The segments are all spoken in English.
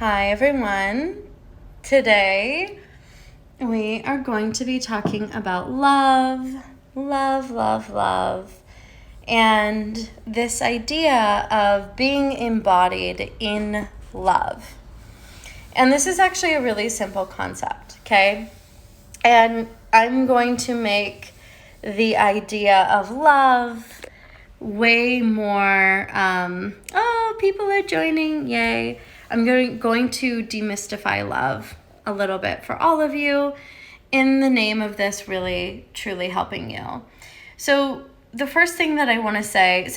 Hi everyone. Today we are going to be talking about love, and this idea of being embodied in love. And this is actually a really simple concept, okay? And I'm going to make the idea of love way more, people are joining, yay. I'm going to demystify love a little bit for all of you in the name of this really, truly helping you. So the first thing that I want to say,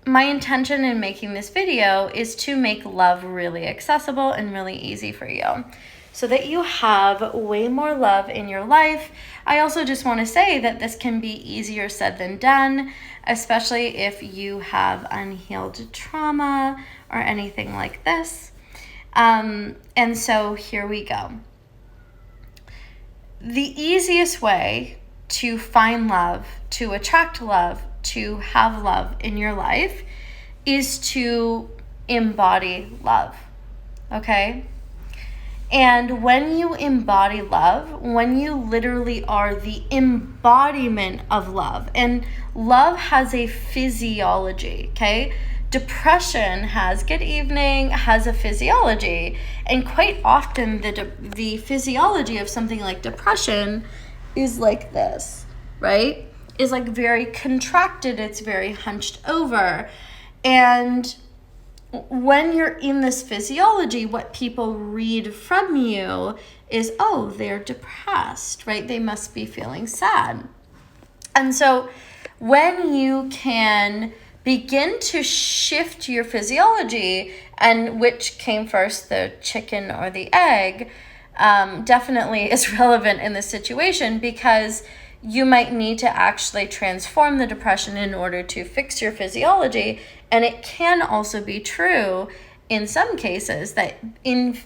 my intention in making this video is to make love really accessible and really easy for you so that you have way more love in your life. I also just want to say that this can be easier said than done, especially if you have unhealed trauma or anything like this. And so here we go. The easiest way to find love, to attract love, to have love in your life is to embody love, okay? And when you embody love, when you literally are the embodiment of love, and love has a physiology, okay? Depression has, good evening, has a physiology. And quite often the physiology of something like depression is like this, right? Is like very contracted, it's very hunched over. And when you're in this physiology, what people read from you is, oh, they're depressed, right? They must be feeling sad. And so when you can begin to shift your physiology, and which came first, the chicken or the egg, definitely is relevant in this situation, because you might need to actually transform the depression in order to fix your physiology. And it can also be true in some cases that in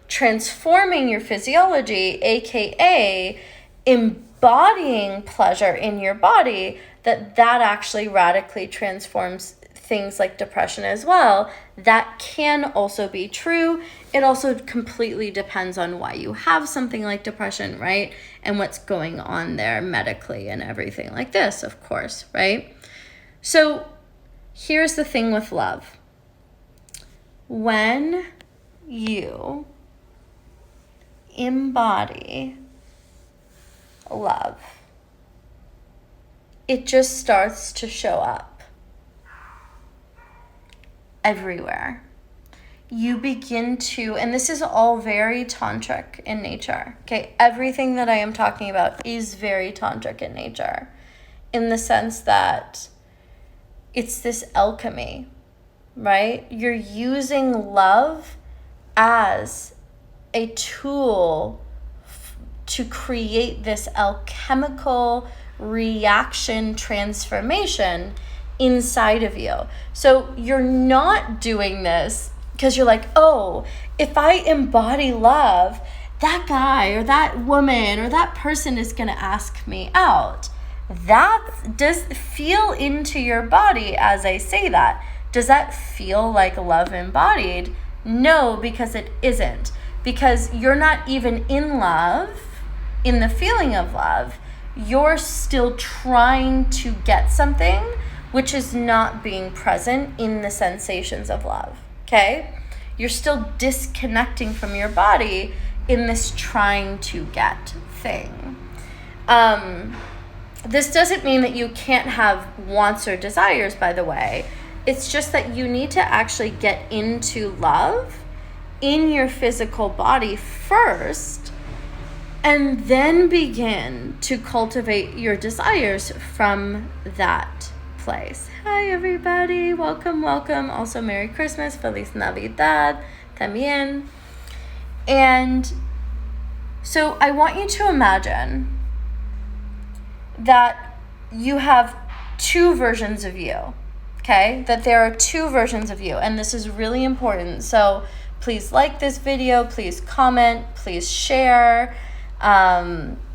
transforming your physiology, aka embodying pleasure in your body, that actually radically transforms things like depression as well. That can also be true. It also completely depends on why you have something like depression, right? And what's going on there medically and everything like this, of course, right? So here's the thing with love. When you embody love, it just starts to show up everywhere. You begin to, and this is all very tantric in nature, okay? Everything that I am talking about is very tantric in nature, in the sense that it's this alchemy, right? You're using love as a tool to create this alchemical reaction transformation inside of you. So you're not doing this because you're like, oh, if I embody love, that guy or that woman or that person is going to ask me out. That does feel into your body as I say that. Does that feel like love embodied? No, because it isn't. Because you're not even in love, in the feeling of love. You're still trying to get something which is not being present in the sensations of love, okay? You're still disconnecting from your body in this trying to get thing. This doesn't mean that you can't have wants or desires, by the way. It's just that you need to actually get into love in your physical body first, and then begin to cultivate your desires from that place. Hi everybody, welcome. Also Merry Christmas, Feliz Navidad también. And so I want you to imagine that you have two versions of you, okay? That there are two versions of you, and this is really important. So please like this video, please comment, please share.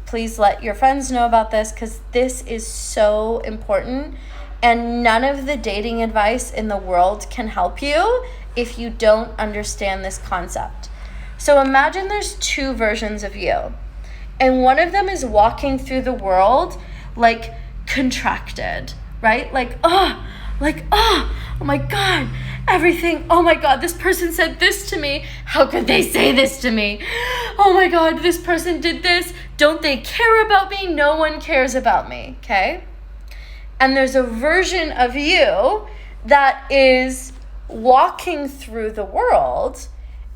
Please let your friends know about this, because this is so important And none of the dating advice in the world can help you if you don't understand this concept. So imagine there's two versions of you. And one of them is walking through the world like contracted, right? Like, oh my God, everything. Oh my God, this person said this to me. How could they say this to me? Oh my God, this person did this. Don't they care about me? No one cares about me, okay? And there's a version of you that is walking through the world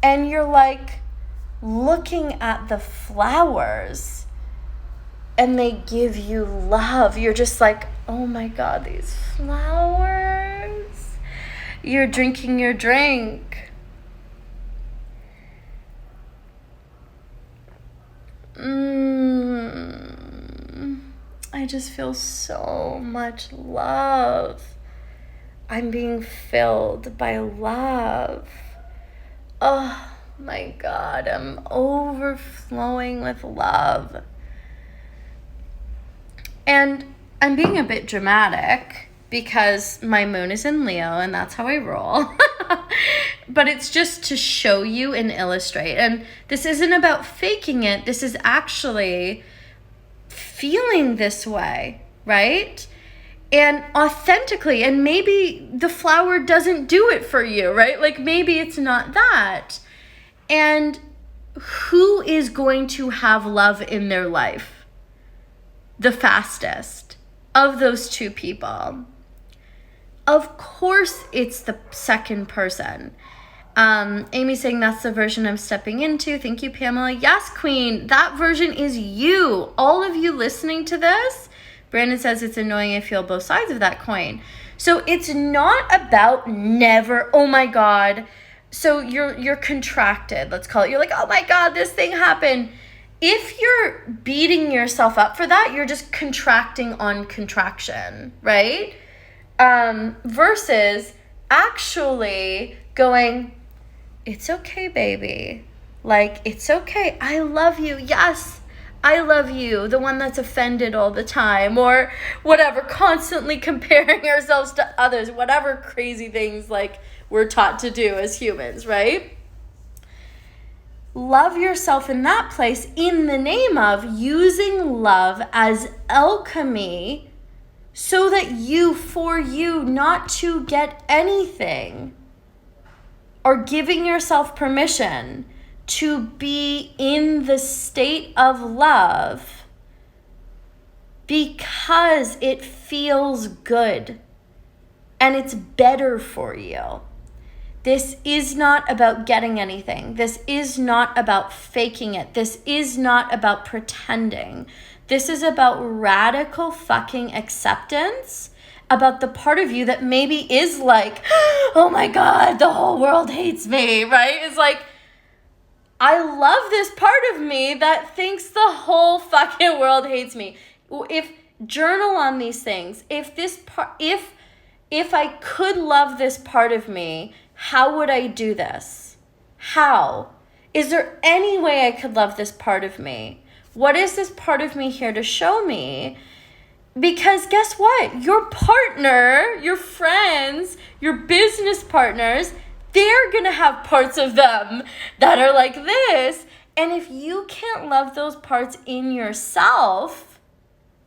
and you're like looking at the flowers and they give you love. You're just like, oh my God, these flowers. You're drinking your drink. I just feel so much love. I'm being filled by love. Oh my God, I'm overflowing with love. And I'm being a bit dramatic because my moon is in Leo and that's how I roll. But it's just to show you and illustrate. And this isn't about faking it. This is actually feeling this way, right? And authentically. And maybe the flower doesn't do it for you, right? Like maybe it's not that. And who is going to have love in their life the fastest of those two people? Of course it's the second person. Amy's saying that's the version I'm stepping into. Thank you, Pamela. Yes, Queen, that version is you. All of you listening to this. Brandon says it's annoying. I feel both sides of that coin. So it's not about never, oh my God. So you're contracted, let's call it. You're like, oh my God, this thing happened. If you're beating yourself up for that, you're just contracting on contraction, right? Versus actually going, it's okay, baby. Like, it's okay. I love you. Yes, I love you. The one that's offended all the time or whatever, constantly comparing ourselves to others, whatever crazy things like we're taught to do as humans, right? Love yourself in that place in the name of using love as alchemy so that for you not to get anything, or giving yourself permission to be in the state of love because it feels good and it's better for you. This is not about getting anything. This is not about faking it. This is not about pretending. This is about radical fucking acceptance about the part of you that maybe is like, oh my God, the whole world hates me, right? It's like, I love this part of me that thinks the whole fucking world hates me. If journal on these things, if I could love this part of me, how would I do this? How? Is there any way I could love this part of me? What is this part of me here to show me? Because guess what? Your partner, your friends, your business partners, they're going to have parts of them that are like this. And if you can't love those parts in yourself,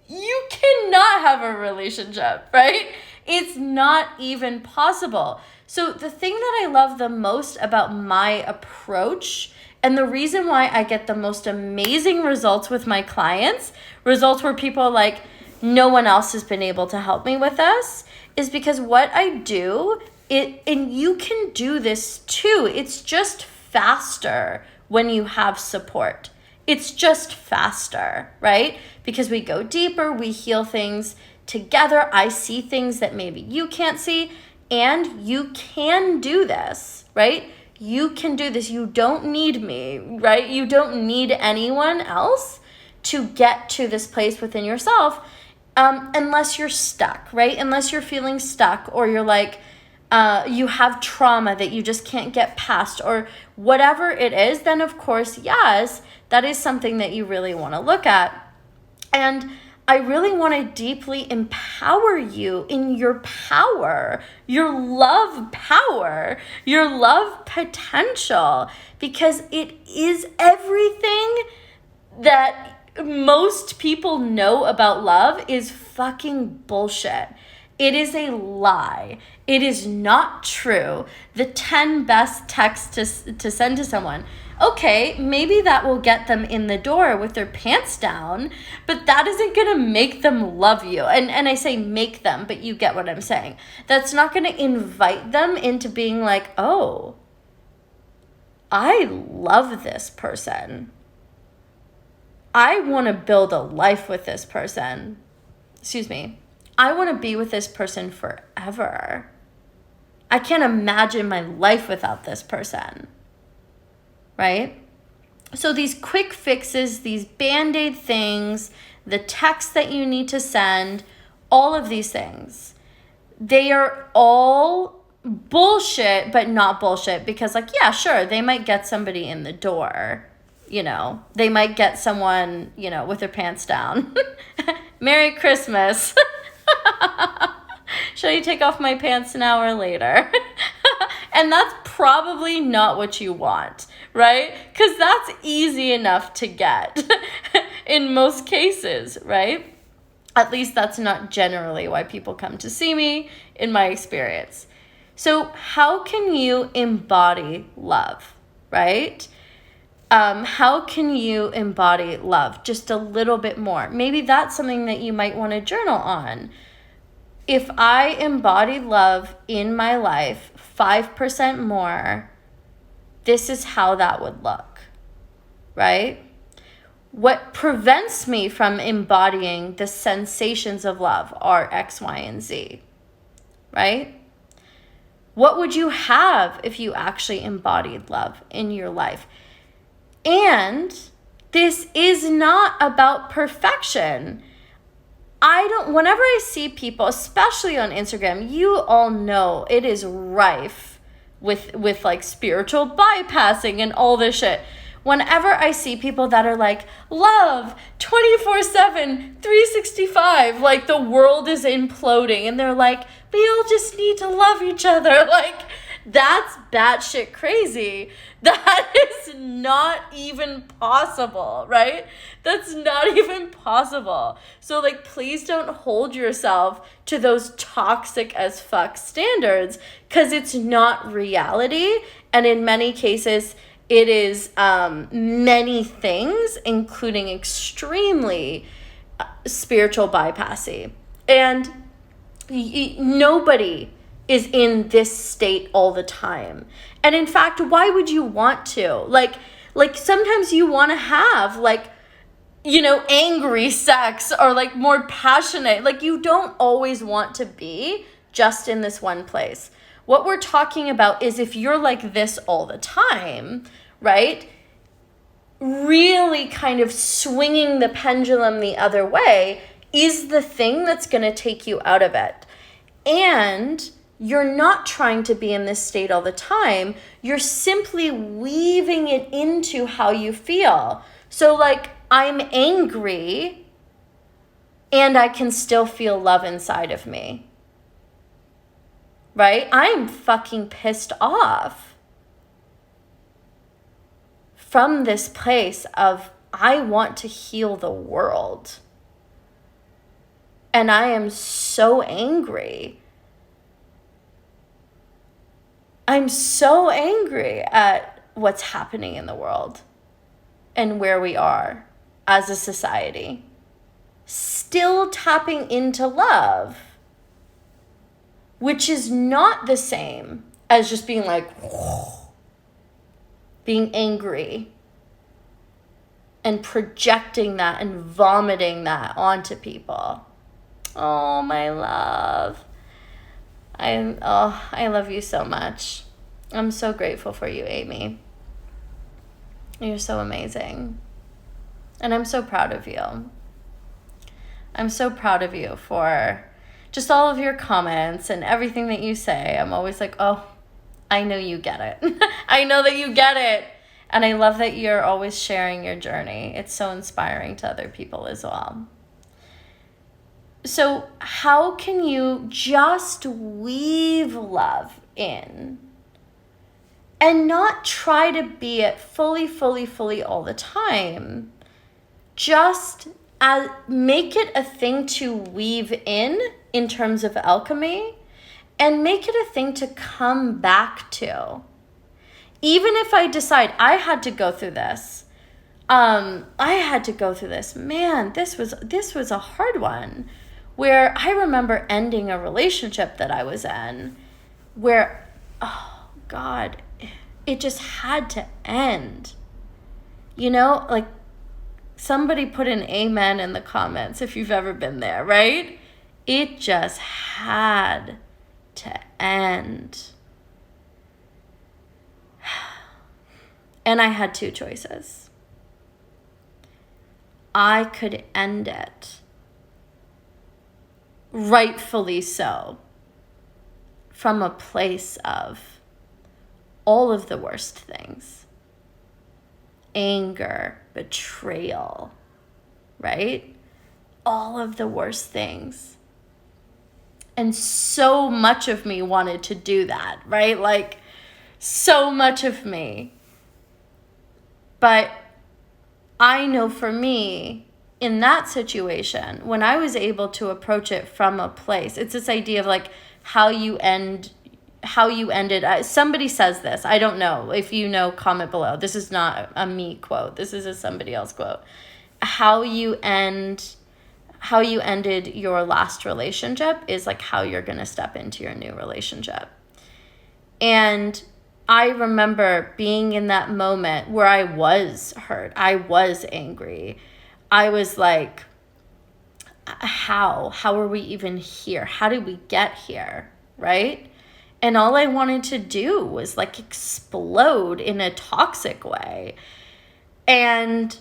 you cannot have a relationship, right? It's not even possible. So the thing that I love the most about my approach and the reason why I get the most amazing results with my clients, results where people are like, no one else has been able to help me with this, is because what I do, and you can do this too, it's just faster when you have support. It's just faster, right? Because we go deeper, we heal things together. I see things that maybe you can't see, and you can do this, right? You can do this. You don't need me, right? You don't need anyone else to get to this place within yourself. Unless you're stuck, right? Unless you're feeling stuck or you're like, you have trauma that you just can't get past or whatever it is, then of course, yes, that is something that you really want to look at. And I really want to deeply empower you in your power, your love power, your love potential, because it is everything that most people know about love is fucking bullshit. It is a lie. It is not true. The 10 best texts to send to someone. Okay, maybe that will get them in the door with their pants down, but that isn't going to make them love you. And I say make them, but you get what I'm saying. That's not going to invite them into being like, oh, I love this person. I want to build a life with this person. Excuse me. I want to be with this person forever. I can't imagine my life without this person. Right? So these quick fixes, these Band-Aid things, the text that you need to send, all of these things, they are all bullshit, but not bullshit, because like, yeah, sure, they might get somebody in the door. You know, they might get someone, you know, with their pants down. Merry Christmas. Shall you take off my pants now or later? And that's probably not what you want, right? Because that's easy enough to get in most cases, right? At least that's not generally why people come to see me in my experience. So how can you embody love, right? How can you embody love just a little bit more? Maybe that's something that you might want to journal on. If I embodied love in my life 5% more, this is how that would look, right? What prevents me from embodying the sensations of love are X, Y, and Z, right? What would you have if you actually embodied love in your life? And this is not about perfection. Whenever I see people, especially on Instagram, you all know it is rife with like spiritual bypassing and all this shit. Whenever I see people that are like, love 24/7, 365, like the world is imploding, and they're like, we all just need to love each other. Like, that's batshit crazy. That is not even possible, right? That's not even possible. So, like, please don't hold yourself to those toxic as fuck standards, because it's not reality. And in many cases, it is many things, including extremely spiritual bypassing. And nobody is in this state all the time. And in fact, why would you want to? Like sometimes you want to have like, you know, angry sex or like more passionate. Like, you don't always want to be just in this one place. What we're talking about is if you're like this all the time, right? Really kind of swinging the pendulum the other way is the thing that's going to take you out of it. And you're not trying to be in this state all the time. You're simply weaving it into how you feel. So like, I'm angry and I can still feel love inside of me. Right? I'm fucking pissed off from this place of I want to heal the world. And I am so angry. I'm so angry at what's happening in the world and where we are as a society. Still tapping into love, which is not the same as just being like, being angry and projecting that and vomiting that onto people. Oh, my love. I love you so much. I'm so grateful for you, Amy. You're so amazing. And I'm so proud of you. I'm so proud of you for just all of your comments and everything that you say. I'm always like, oh, I know you get it. I know that you get it. And I love that you're always sharing your journey. It's so inspiring to other people as well. So how can you just weave love in and not try to be it fully all the time? Just make it a thing to weave in terms of alchemy, and make it a thing to come back to. Even if I decide I had to go through this, man, this was a hard one, where I remember ending a relationship that I was in where, oh God, it just had to end. You know, like, somebody put an amen in the comments if you've ever been there, right? It just had to end. And I had two choices. I could end it, rightfully so, from a place of all of the worst things. Anger, betrayal, right? All of the worst things. And so much of me wanted to do that, right? Like, so much of me. But I know for me, in that situation, when I was able to approach it from a place, it's this idea of like how you ended. Somebody says this. I don't know. If you know, comment below. This is not a me quote. This is a somebody else quote. How you ended your last relationship is like how you're going to step into your new relationship. And I remember being in that moment where I was hurt. I was angry. I was like, how are we even here? How did we get here? Right? And all I wanted to do was like explode in a toxic way. And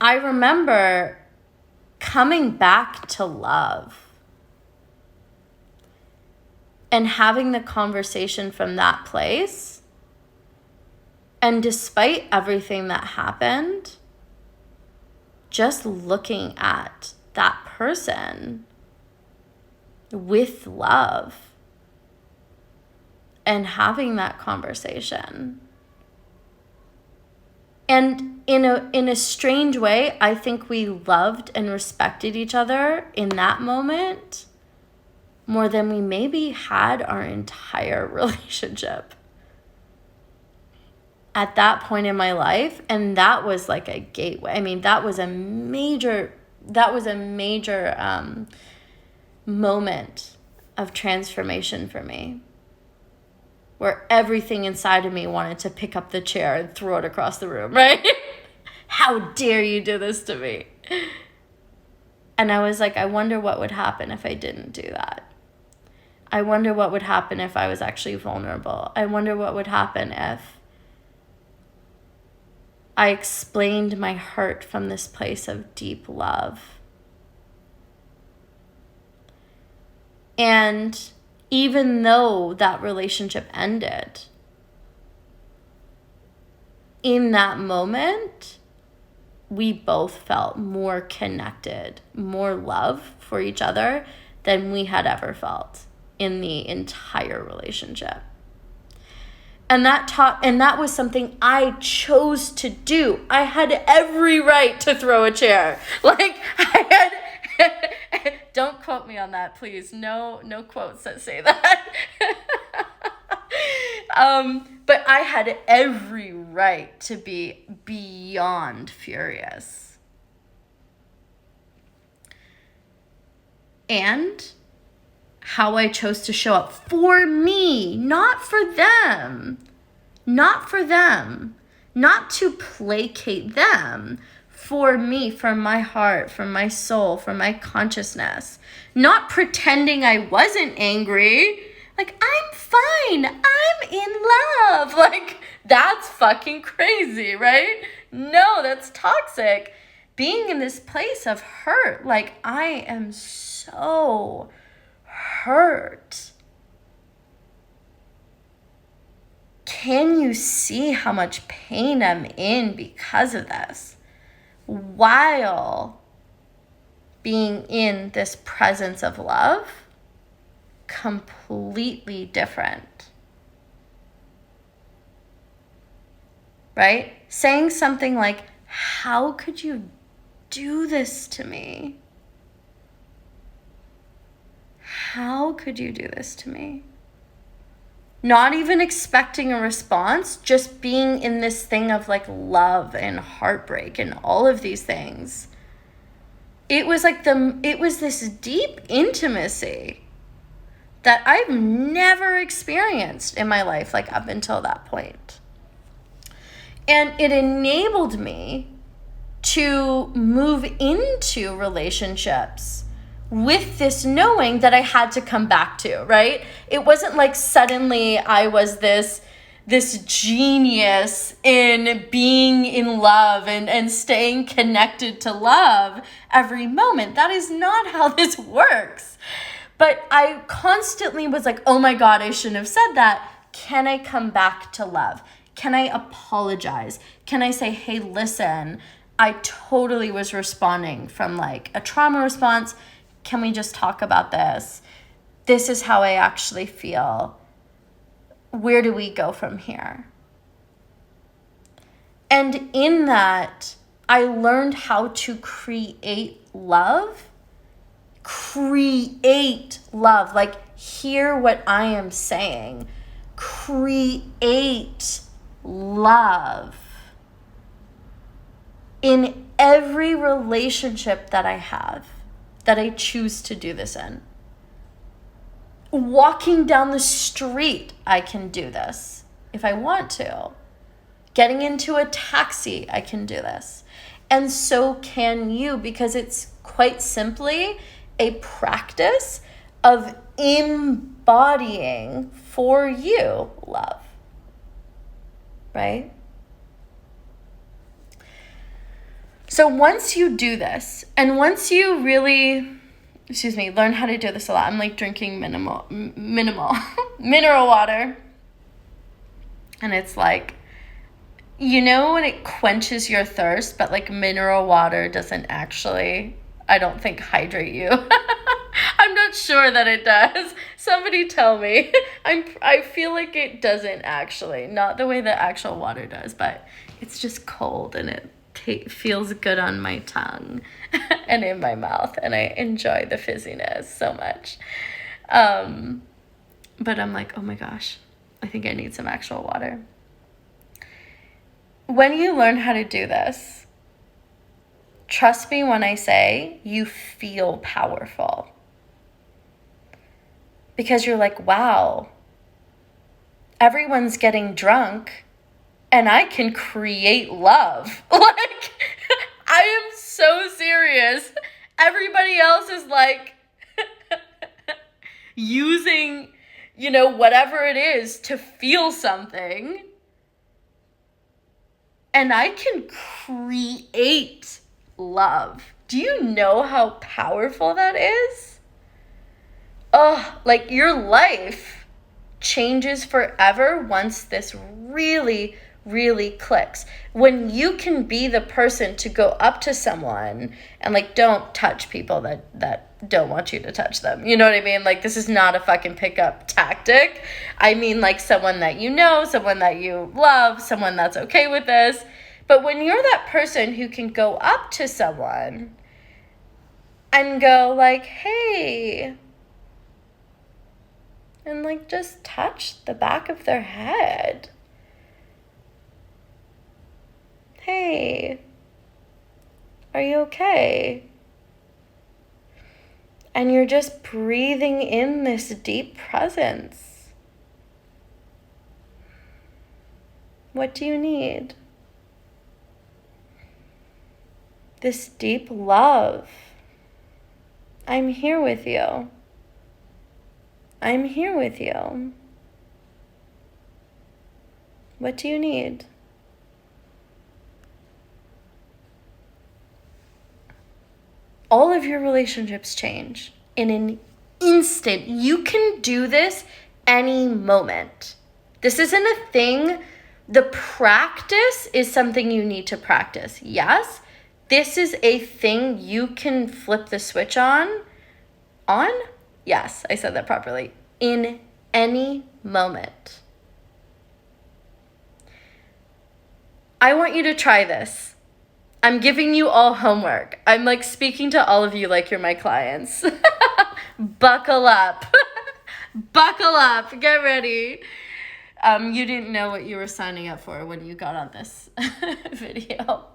I remember coming back to love and having the conversation from that place. And despite everything that happened, just looking at that person with love and having that conversation. And in a strange way, I think we loved and respected each other in that moment more than we maybe had our entire relationship at that point in my life. And that was like a gateway. I mean, that was a major moment of transformation for me, where everything inside of me wanted to pick up the chair and throw it across the room, right? How dare you do this to me? And I was like, I wonder what would happen if I didn't do that. I wonder what would happen if I was actually vulnerable. I wonder what would happen if I explained my hurt from this place of deep love. And even though that relationship ended, in that moment, we both felt more connected, more love for each other than we had ever felt in the entire relationship. And that was something I chose to do. I had every right to throw a chair. Like, I had, don't quote me on that, please. No quotes that say that. But I had every right to be beyond furious. And how I chose to show up for me, not for them, not to placate them, for me, for my heart, for my soul, for my consciousness, not pretending I wasn't angry. Like, I'm fine, I'm in love. Like, that's fucking crazy, right? No, that's toxic. Being in this place of hurt, like, I am so hurt. Can you see how much pain I'm in because of this? While being in this presence of love, completely different. Right? Saying something like, how could you do this to me? How could you do this to me? Not even expecting a response, just being in this thing of like love and heartbreak and all of these things. It was this deep intimacy that I've never experienced in my life, like up until that point. And it enabled me to move into relationships with this knowing that I had to come back to, right? It wasn't like suddenly I was this genius in being in love and staying connected to love every moment. That is not how this works. But I constantly was like, oh my God, I shouldn't have said that. Can I come back to love? Can I apologize? Can I say, hey, listen, I totally was responding from like a trauma response. Can we just talk about this? This is how I actually feel. Where do we go from here? And in that, I learned how to create love. Create love. Like, hear what I am saying. Create love in every relationship that I have, that I choose to do this in. Walking down the street, I can do this if I want to. Getting into a taxi, I can do this. And so can you, because it's quite simply a practice of embodying for you love. Right? So once you do this, and once you really, learn how to do this a lot. I'm like drinking minimal mineral water. And it's like, you know when it quenches your thirst, but like mineral water doesn't actually, I don't think, hydrate you. I'm not sure that it does. Somebody tell me. I feel like it doesn't actually. Not the way that actual water does, but it's just cold and it feels good on my tongue and in my mouth, and I enjoy the fizziness so much. But I'm like, oh my gosh, I think I need some actual water. When you learn how to do this, trust me when I say you feel powerful. Because you're like, wow, everyone's getting drunk and I can create love. Like, I am so serious. Everybody else is like using, whatever it is to feel something. And I can create love. Do you know how powerful that is? Oh, like your life changes forever once this really, really clicks. When you can be the person to go up to someone and like, don't touch people that don't want you to touch them. You know what I mean? Like, this is not a fucking pickup tactic. I mean, like someone that you know, someone that you love, someone that's okay with this. But when you're that person who can go up to someone and go like, hey, and like just touch the back of their head. Hey, are you okay? And you're just breathing in this deep presence. What do you need? This deep love. I'm here with you. I'm here with you. What do you need? All of your relationships change in an instant. You can do this any moment. This isn't a thing. The practice is something you need to practice. Yes, This is a thing you can flip the switch on? Yes, I said that properly. In any moment. I want you to try this. I'm giving you all homework. I'm like speaking to all of you like you're my clients. Buckle up. Buckle up. Get ready. You didn't know what you were signing up for when you got on this video.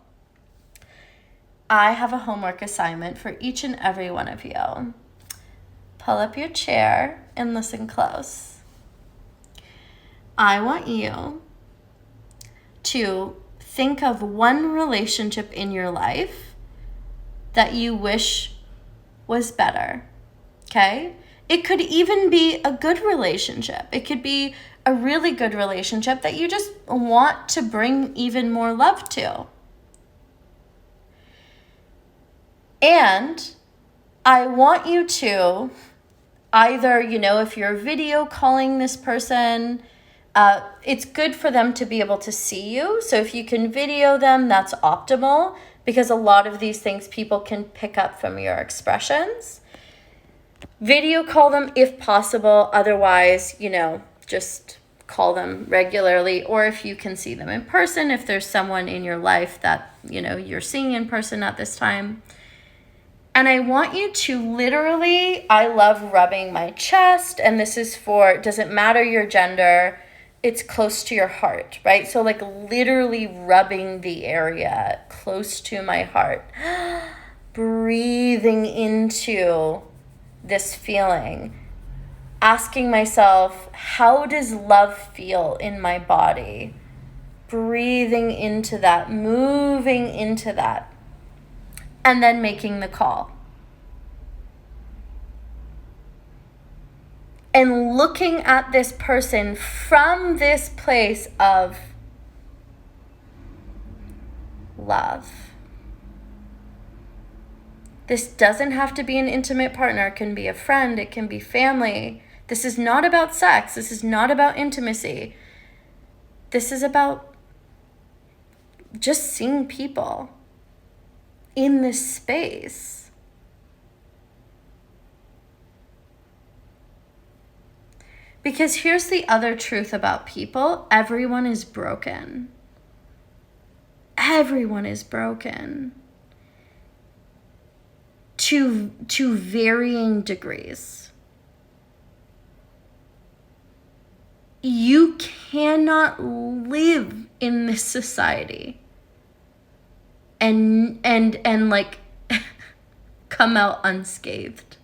I have a homework assignment for each and every one of you. Pull up your chair and listen close. I want you to think of one relationship in your life that you wish was better, okay? It could even be a good relationship. It could be a really good relationship that you just want to bring even more love to. And I want you to either, if you're video calling this person, it's good for them to be able to see you. So if you can video them, that's optimal, because a lot of these things people can pick up from your expressions. Video call them if possible. Otherwise, just call them regularly. Or if you can see them in person, if there's someone in your life that, you're seeing in person at this time. And I want you to literally, I love rubbing my chest, and this is for, it doesn't matter your gender, it's close to your heart, right? So like literally rubbing the area close to my heart. Breathing into this feeling. Asking myself, how does love feel in my body? Breathing into that, moving into that. And then making the call. And looking at this person from this place of love. This doesn't have to be an intimate partner. It can be a friend. It can be family. This is not about sex. This is not about intimacy. This is about just seeing people in this space. Because here's the other truth about people. Everyone is broken. Everyone is broken. To varying degrees. You cannot live in this society and like come out unscathed.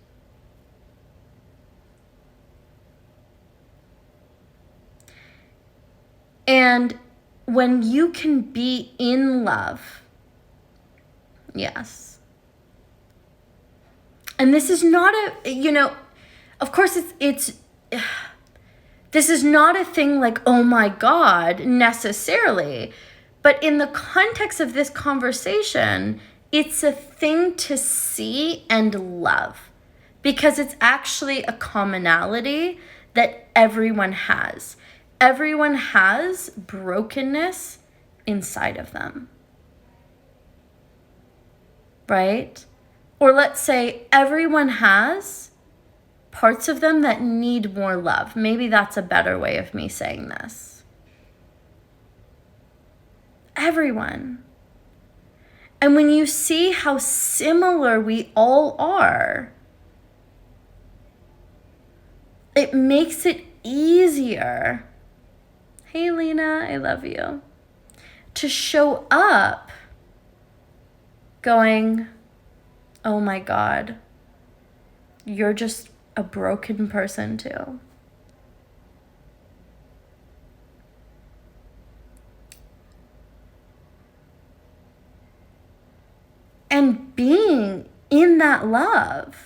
And when you can be in love, yes. And this is not of course it's this is not a thing like, oh my God, necessarily. But in the context of this conversation, it's a thing to see and love, because it's actually a commonality that everyone has. Everyone has brokenness inside of them, right? Or let's say everyone has parts of them that need more love. Maybe that's a better way of me saying this. Everyone. And when you see how similar we all are, it makes it easier. Hey, Lena, I love you. To show up going, oh my God, you're just a broken person too. And being in that love,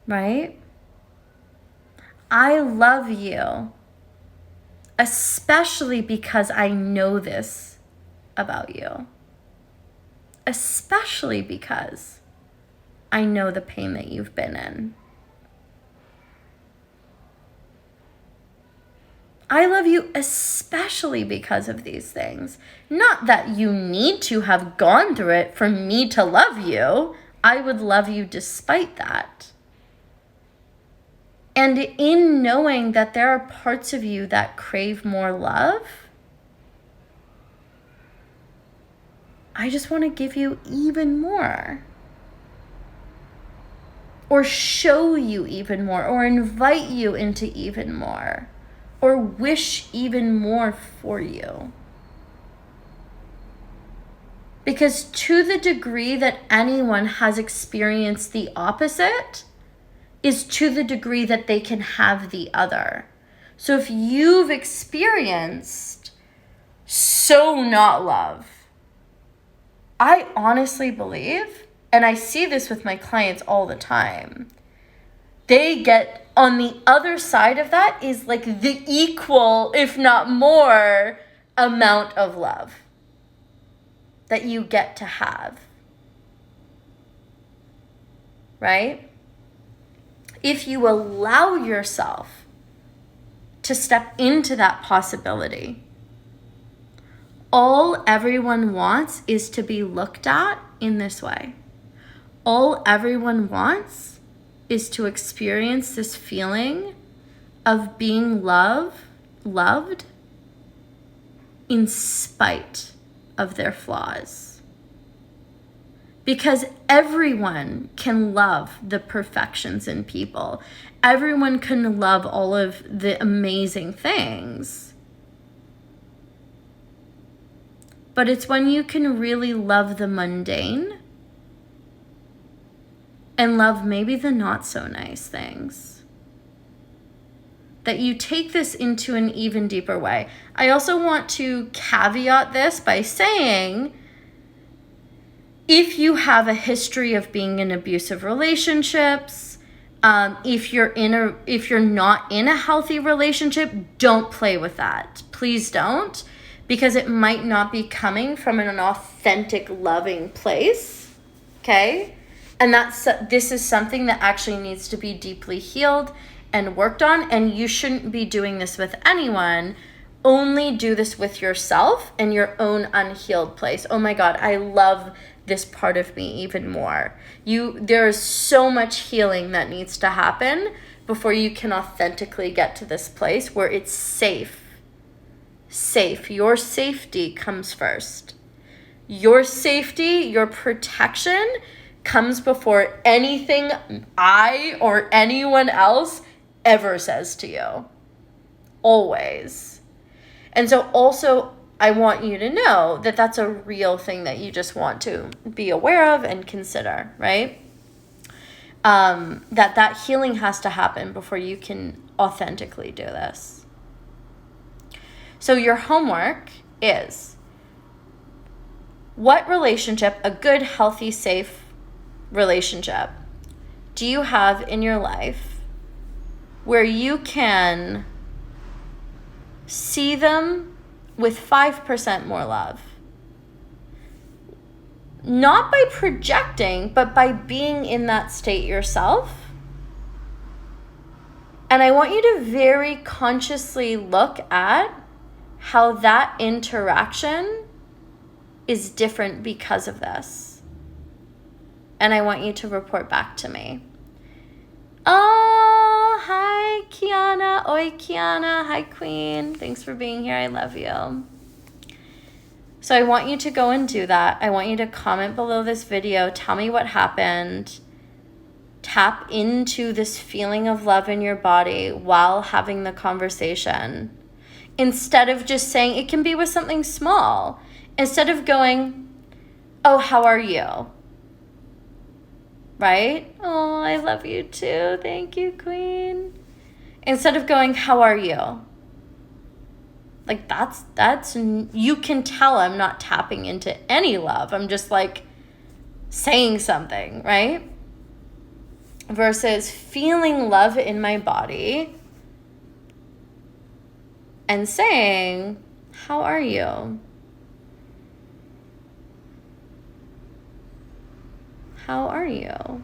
right? I love you, especially because I know this about you. Especially because I know the pain that you've been in. I love you especially because of these things. Not that you need to have gone through it for me to love you. I would love you despite that. And in knowing that there are parts of you that crave more love, I just want to give you even more. Or show you even more, or invite you into even more, or wish even more for you. Because to the degree that anyone has experienced the opposite is to the degree that they can have the other. So if you've experienced so not love, I honestly believe, and I see this with my clients all the time, they get on the other side of that is like the equal, if not more, amount of love that you get to have. Right? If you allow yourself to step into that possibility, all everyone wants is to be looked at in this way. All everyone wants is to experience this feeling of being loved in spite of their flaws. Because everyone can love the perfections in people. Everyone can love all of the amazing things. But it's when you can really love the mundane and love maybe the not so nice things that you take this into an even deeper way. I also want to caveat this by saying, if you have a history of being in abusive relationships, if you're not in a healthy relationship, don't play with that. Please don't, because it might not be coming from an authentic, loving place. Okay? And this is something that actually needs to be deeply healed and worked on, and you shouldn't be doing this with anyone. Only do this with yourself and your own unhealed place. Oh my God, I love this part of me even more. There is so much healing that needs to happen before you can authentically get to this place where it's safe. Safe. Your safety comes first. Your safety, your protection comes before anything I or anyone else ever says to you. Always. And so also, I want you to know that that's a real thing that you just want to be aware of and consider, right? That healing has to happen before you can authentically do this. So your homework is, what relationship, a good, healthy, safe relationship, do you have in your life where you can see them with 5% more love? Not by projecting, but by being in that state yourself. And I want you to very consciously look at how that interaction is different because of this. And I want you to report back to me. Oh, hi, Kiana. Oi, Kiana. Hi, Queen. Thanks for being here. I love you. So I want you to go and do that. I want you to comment below this video. Tell me what happened. Tap into this feeling of love in your body while having the conversation. Instead of just saying, it can be with something small. Instead of going, oh, how are you? Right? Oh, I love you too. Thank you, Queen. Instead of going, how are you? Like that's you can tell I'm not tapping into any love. I'm just like saying something, right? Versus feeling love in my body and saying, how are you? How are you?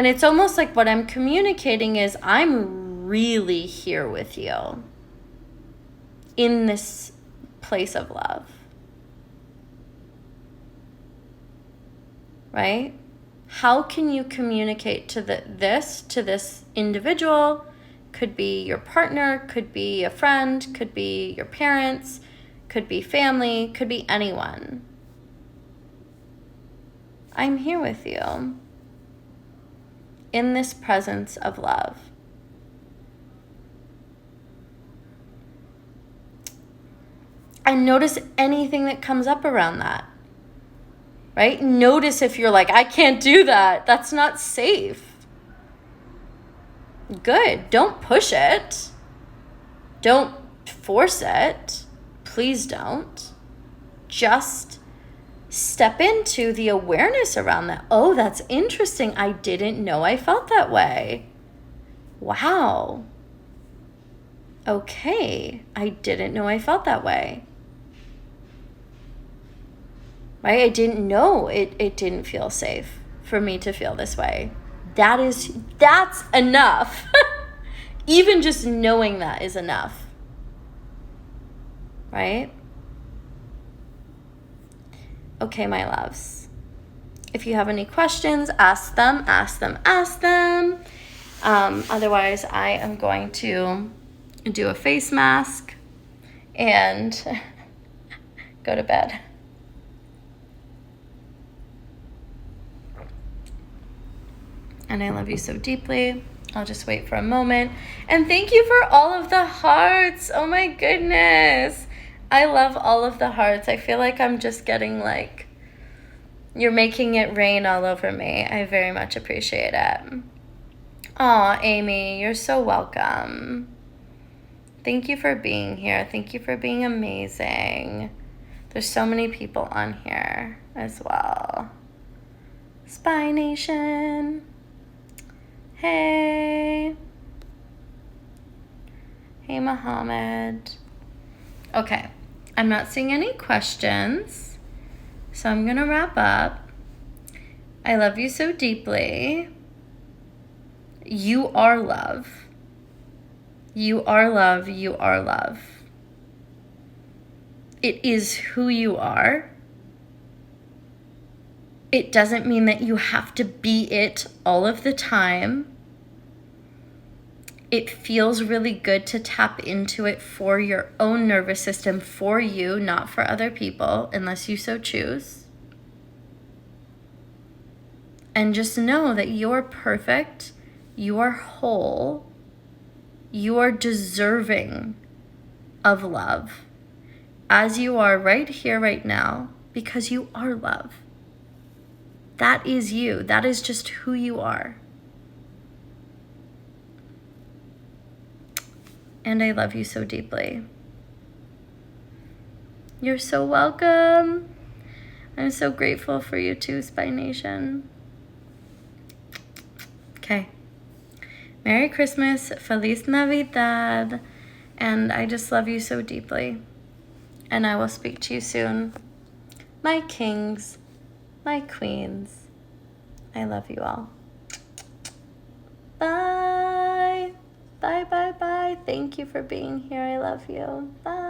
And it's almost like what I'm communicating is I'm really here with you in this place of love. Right? How can you communicate to this individual? Could be your partner, could be a friend, could be your parents, could be family, could be anyone. I'm here with you in this presence of love. And notice anything that comes up around that. Right? Notice if you're like, I can't do that. That's not safe. Good. Don't push it. Don't force it. Please don't. Just step into the awareness around that. Oh, that's interesting. I didn't know I felt that way. Wow. Okay. I didn't know I felt that way. Right? I didn't know it didn't feel safe for me to feel this way. That's enough. Even just knowing that is enough. Right? Okay, my loves. If you have any questions, ask them. Otherwise, I am going to do a face mask and go to bed. And I love you so deeply. I'll just wait for a moment. And thank you for all of the hearts. Oh my goodness. I love all of the hearts. I feel like I'm just getting like, you're making it rain all over me. I very much appreciate it. Aw, Amy, you're so welcome. Thank you for being here. Thank you for being amazing. There's so many people on here as well. Spy Nation. Hey. Hey, Mohammed. Okay. I'm not seeing any questions, so I'm going to wrap up. I love you so deeply. You are love. You are love. You are love. It is who you are. It doesn't mean that you have to be it all of the time. It feels really good to tap into it for your own nervous system, for you, not for other people, unless you so choose. And just know that you're perfect, you are whole, you are deserving of love, as you are right here, right now, because you are love. That is you. That is just who you are. And I love you so deeply. You're so welcome. I'm so grateful for you too, Spy Nation. Okay. Merry Christmas, Feliz Navidad, and I just love you so deeply. And I will speak to you soon. My kings, my queens, I love you all. Bye. Bye, bye, bye. Thank you for being here. I love you. Bye.